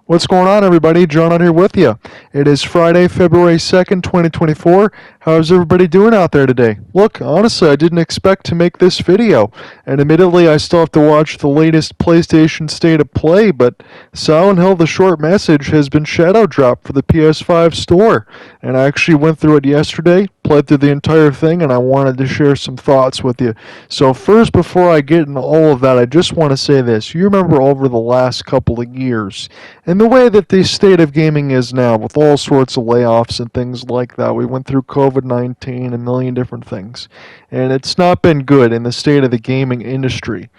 What's going on, everybody? John out here with you. It is Friday, February 2nd, 2024. How's everybody doing out there today? Look, honestly, I didn't expect to make this video, and admittedly, I still have to watch the latest PlayStation State of Play, but Silent Hill The Short Message has been shadow dropped for the PS5 store, and I actually went through it yesterday, played through the entire thing, and I wanted to share some thoughts with you. So first, before I get into all of that, I just want to say this. You remember over the last couple of years, and the way that the state of gaming is now, with all sorts of layoffs and things like that, we went through COVID-19, a million different things, and it's not been good in the state of the gaming industry.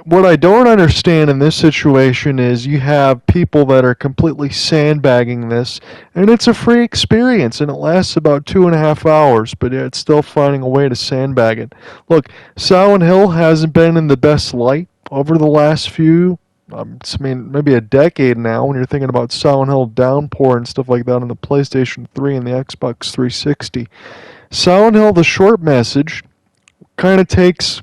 What I don't understand in this situation is you have people that are completely sandbagging this, and it's a free experience, and it lasts about 2.5 hours, but it's still finding a way to sandbag it. Look, Silent Hill hasn't been in the best light over the last maybe a decade now, when you're thinking about Silent Hill Downpour and stuff like that on the PlayStation 3 and the Xbox 360. Silent Hill The Short Message kind of takes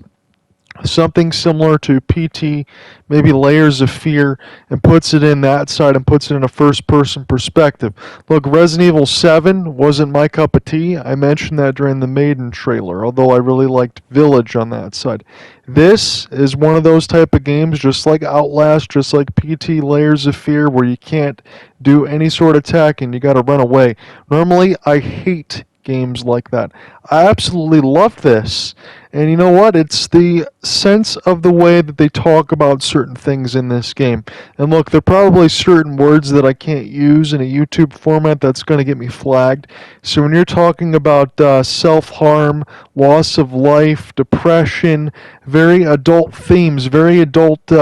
something similar to PT, maybe Layers of Fear, and puts it in that side and puts it in a first-person perspective. Look, Resident Evil 7 wasn't my cup of tea. I mentioned that during the Maiden trailer, although I really liked Village on that side. This is one of those type of games, just like Outlast, just like PT Layers of Fear, where you can't do any sort of attack and you gotta run away. Normally, I hate games like that. I absolutely love this. And you know what? It's the sense of the way that they talk about certain things in this game. And look, there are probably certain words that I can't use in a YouTube format that's going to get me flagged. So when you're talking about self-harm, loss of life, depression, very adult themes, very adult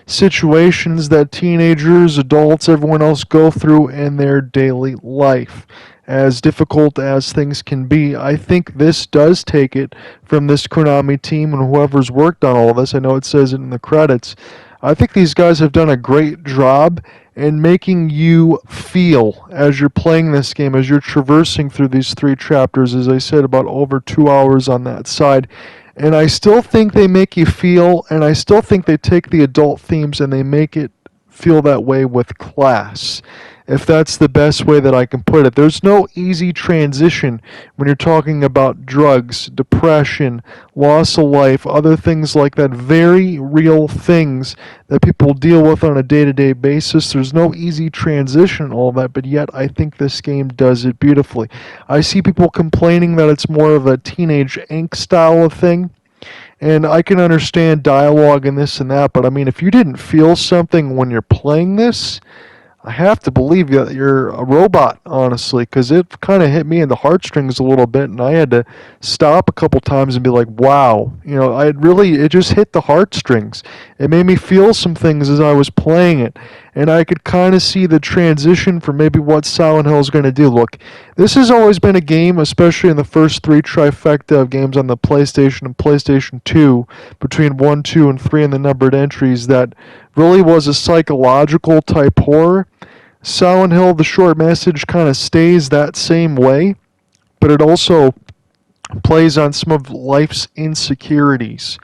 situations that teenagers, adults, everyone else go through in their daily life, as difficult as things can be, I think this does take it from this Konami team and whoever's worked on all of this. I know it says it in the credits. I think these guys have done a great job in making you feel as you're playing this game, as you're traversing through these 3 chapters, as I said, about over 2 hours on that side. And I still think they make you feel, and I still think they take the adult themes and they make it feel that way with class, if that's the best way that I can put it. There's no easy transition when you're talking about drugs, depression, loss of life, other things like that, very real things that people deal with on a day-to-day basis. There's no easy transition in all that, but yet I think this game does it beautifully. I see people complaining that it's more of a teenage angst style of thing, and I can understand dialogue and this and that, but I mean, if you didn't feel something when you're playing this, I have to believe that you're a robot, honestly, because it kind of hit me in the heartstrings a little bit, and I had to stop a couple times and be like, wow. It just hit the heartstrings. It made me feel some things as I was playing it, and I could kind of see the transition for maybe what Silent Hill is going to do. Look, this has always been a game, especially in the first 3 trifecta of games on the PlayStation and PlayStation 2, between 1, 2, and 3 in the numbered entries, that really was a psychological type horror. Silent Hill The Short Message kind of stays that same way, but it also plays on some of life's insecurities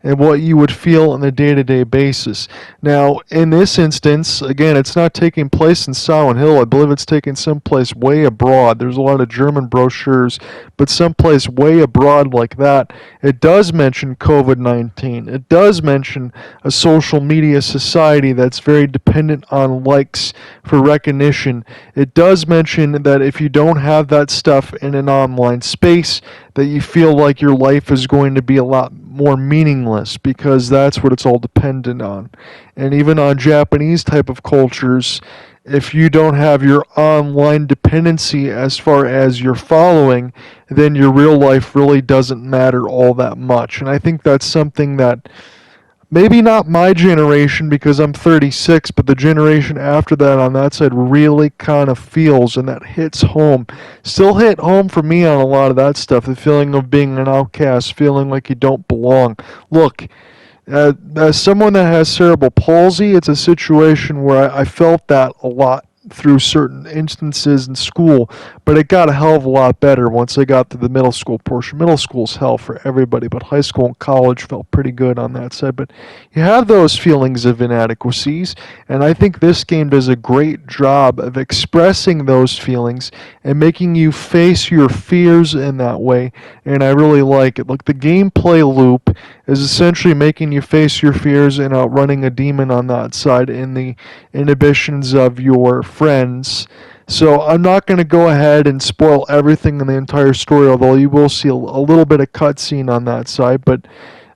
and what you would feel on a day-to-day basis. Now, in this instance, again, it's not taking place in Silent Hill. I believe it's taking someplace way abroad. There's a lot of German brochures, but someplace way abroad like that. It does mention COVID-19. It does mention a social media society that's very dependent on likes for recognition. It does mention that if you don't have that stuff in an online space, that you feel like your life is going to be a lot more meaningless, because that's what it's all dependent on. And even on Japanese type of cultures, if you don't have your online dependency as far as your following, then your real life really doesn't matter all that much. And I think that's something that maybe not my generation, because I'm 36, but the generation after that on that side really kind of feels, and that hits home. Still hit home for me on a lot of that stuff, the feeling of being an outcast, feeling like you don't belong. Look, as someone that has cerebral palsy, it's a situation where I felt that a lot through certain instances in school, but it got a hell of a lot better once I got to the middle school portion. Middle school's hell for everybody, but high school and college felt pretty good on that side. But you have those feelings of inadequacies, and I think this game does a great job of expressing those feelings and making you face your fears in that way, and I really like it. Like, the gameplay loop is essentially making you face your fears and outrunning a demon on that side in the inhibitions of your friends. So I'm not going to go ahead and spoil everything in the entire story, although you will see a little bit of cutscene on that side. But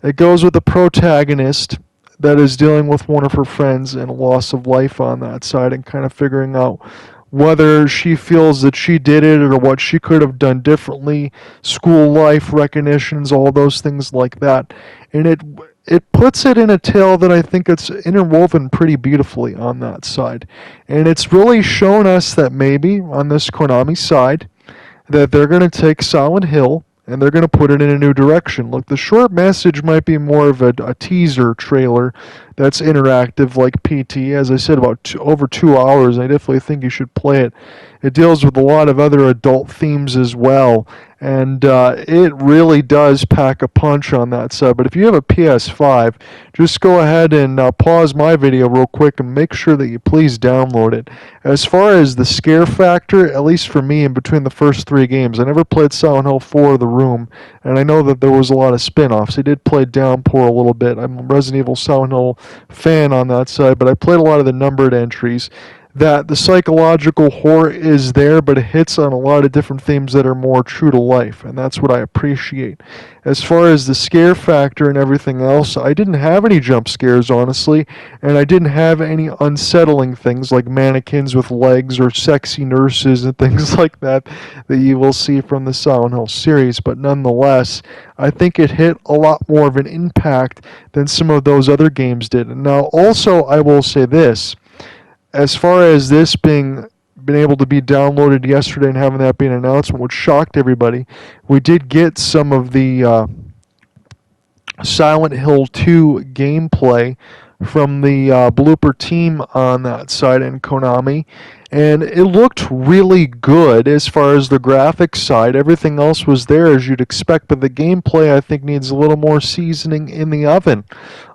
it goes with the protagonist that is dealing with one of her friends and a loss of life on that side, and kind of figuring out whether she feels that she did it or what she could have done differently, school life recognitions, all those things like that. And it puts it in a tale that I think it's interwoven pretty beautifully on that side. And it's really shown us that maybe on this Konami side that they're going to take Silent Hill and they're going to put it in a new direction. Look, the short message might be more of a teaser trailer that's interactive like PT. As I said, about over 2 hours. I definitely think you should play it. It deals with a lot of other adult themes as well, and it really does pack a punch on that side. But if you have a PS5, just go ahead and pause my video real quick and make sure that you please download it. As far as the scare factor, at least for me in between the first 3 games, I never played Silent Hill 4 The Room, and I know that there was a lot of spin-offs. I did play Downpour a little bit. I'm a Resident Evil Silent Hill fan on that side, but I played a lot of the numbered entries. That the psychological horror is there, but it hits on a lot of different themes that are more true to life, and that's what I appreciate. As far as the scare factor and everything else, I didn't have any jump scares, honestly, and I didn't have any unsettling things like mannequins with legs or sexy nurses and things like that that you will see from the Silent Hill series, but nonetheless, I think it hit a lot more of an impact than some of those other games did. And now, also, I will say this. As far as this being been able to be downloaded yesterday and having that be an announcement, which shocked everybody, we did get some of the Silent Hill 2 gameplay from the Bloober Team on that side in Konami, and it looked really good as far as the graphics side. Everything else was there as you'd expect, but the gameplay I think needs a little more seasoning in the oven.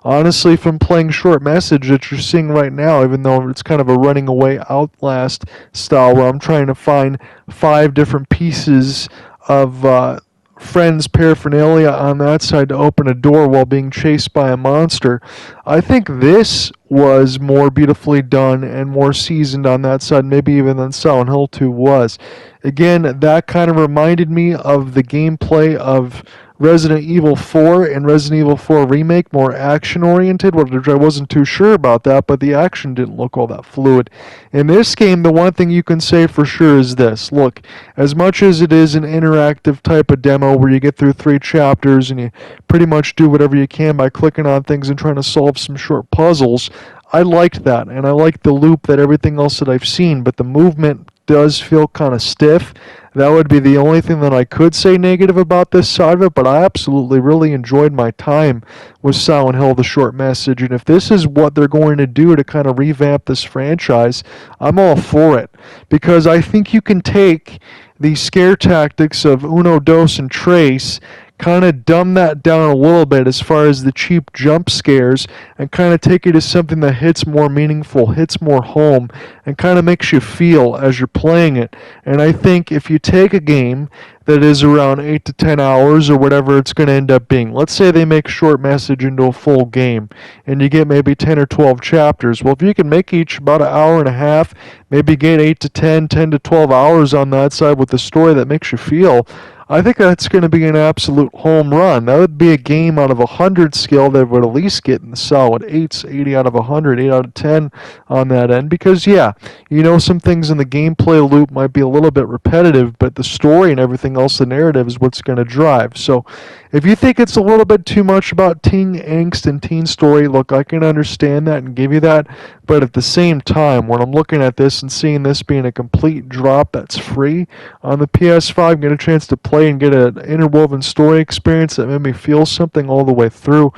Honestly, from playing Short Message that you're seeing right now, even though it's kind of a running away Outlast style where I'm trying to find 5 different pieces of friends' paraphernalia on that side to open a door while being chased by a monster. I think this was more beautifully done and more seasoned on that side, maybe even than Silent Hill 2 was. Again, that kind of reminded me of the gameplay of Resident Evil 4 and Resident Evil 4 Remake, more action-oriented, which I wasn't too sure about that, but the action didn't look all that fluid. In this game, the one thing you can say for sure is this. Look, as much as it is an interactive type of demo where you get through 3 chapters and you pretty much do whatever you can by clicking on things and trying to solve some short puzzles, I liked that, and I liked the loop that everything else that I've seen, but the movement does feel kind of stiff. That would be the only thing that I could say negative about this side of it, but I absolutely really enjoyed my time with Silent Hill, the Short Message, and if this is what they're going to do to kind of revamp this franchise, I'm all for it, because I think you can take the scare tactics of Uno, Dos, and Trace, kind of dumb that down a little bit as far as the cheap jump scares, and kind of take it as something that hits more meaningful, hits more home, and kind of makes you feel as you're playing it. And I think if you take a game that is around 8 to 10 hours or whatever it's going to end up being, let's say they make Short Message into a full game and you get maybe 10 or 12 chapters. Well, if you can make each about an hour and a half, maybe get 8 to 10, 10 to 12 hours on that side with a story that makes you feel, I think that's going to be an absolute home run. That would be a game out of 100 skill that would at least get in the solid 8s, 80 out of 100, 8 out of 10 on that end. Because, yeah, you know, some things in the gameplay loop might be a little bit repetitive, but the story and everything else, the narrative, is what's going to drive. So if you think it's a little bit too much about teen angst and teen story, look, I can understand that and give you that. But at the same time, when I'm looking at this and seeing this being a complete drop that's free on the PS5, get a chance to play and get an interwoven story experience that made me feel something all the way through,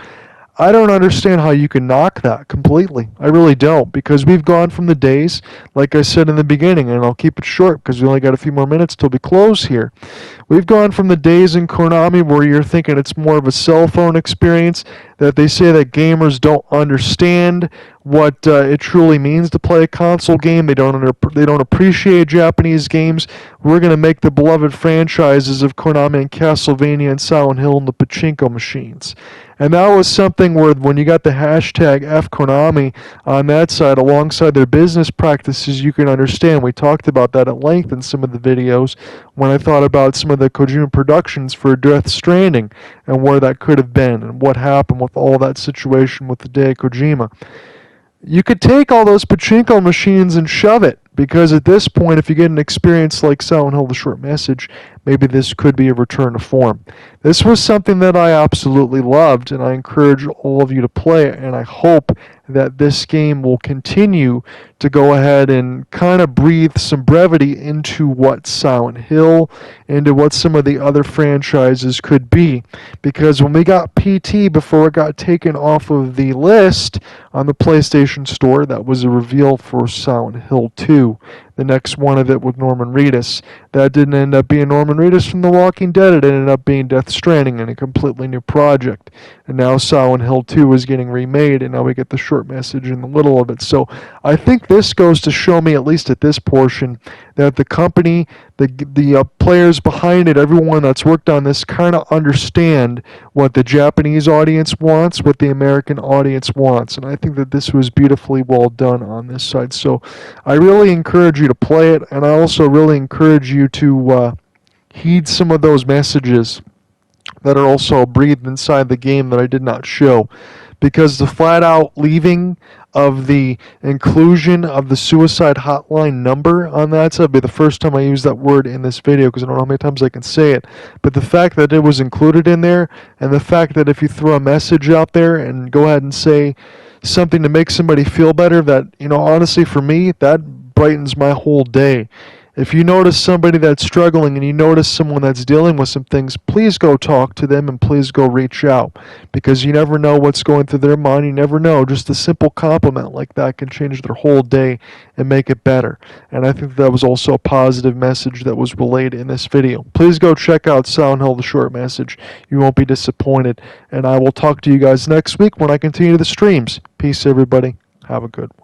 I don't understand how you can knock that completely. I really don't, because we've gone from the days, like I said in the beginning, and I'll keep it short because we only got a few more minutes till we close here. We've gone from the days in Konami where you're thinking it's more of a cell phone experience, that they say that gamers don't understand what it truly means to play a console game. They don't appreciate Japanese games. We're going to make the beloved franchises of Konami and Castlevania and Silent Hill and the pachinko machines. And that was something where when you got the hashtag #FKonami on that side alongside their business practices, you can understand. We talked about that at length in some of the videos when I thought about some of the Kojima productions for Death Stranding and where that could have been and what happened with all that situation with the day Kojima. You could take all those pachinko machines and shove it, because at this point, if you get an experience like Silent Hill: The Short Message, maybe this could be a return to form. This was something that I absolutely loved, and I encourage all of you to play it, and I hope that this game will continue to go ahead and kind of breathe some brevity into what Silent Hill, into what some of the other franchises could be. Because when we got PT before it got taken off of the list on the PlayStation Store, that was a reveal for Silent Hill 2. The next one of it with Norman Reedus. That didn't end up being Norman Reedus from The Walking Dead. It ended up being Death Stranding and a completely new project. And now Silent Hill 2 is getting remade, and now we get the short message in the middle of it. So I think this goes to show me, at least at this portion, that the company, the players behind it, everyone that's worked on this kind of understand what the Japanese audience wants, what the American audience wants. And I think that this was beautifully well done on this side. So I really encourage you to play it, and I also really encourage you to heed some of those messages that are also breathed inside the game that I did not show. Because the flat out leaving of the inclusion of the suicide hotline number on that, so that'd be the first time I use that word in this video because I don't know how many times I can say it, but the fact that it was included in there, and the fact that if you throw a message out there and go ahead and say something to make somebody feel better, that, honestly for me, that brightens my whole day. If you notice somebody that's struggling and you notice someone that's dealing with some things, please go talk to them and please go reach out, because you never know what's going through their mind. You never know. Just a simple compliment like that can change their whole day and make it better. And I think that was also a positive message that was relayed in this video. Please go check out Silent Hill: The Short Message. You won't be disappointed. And I will talk to you guys next week when I continue the streams. Peace, everybody. Have a good one.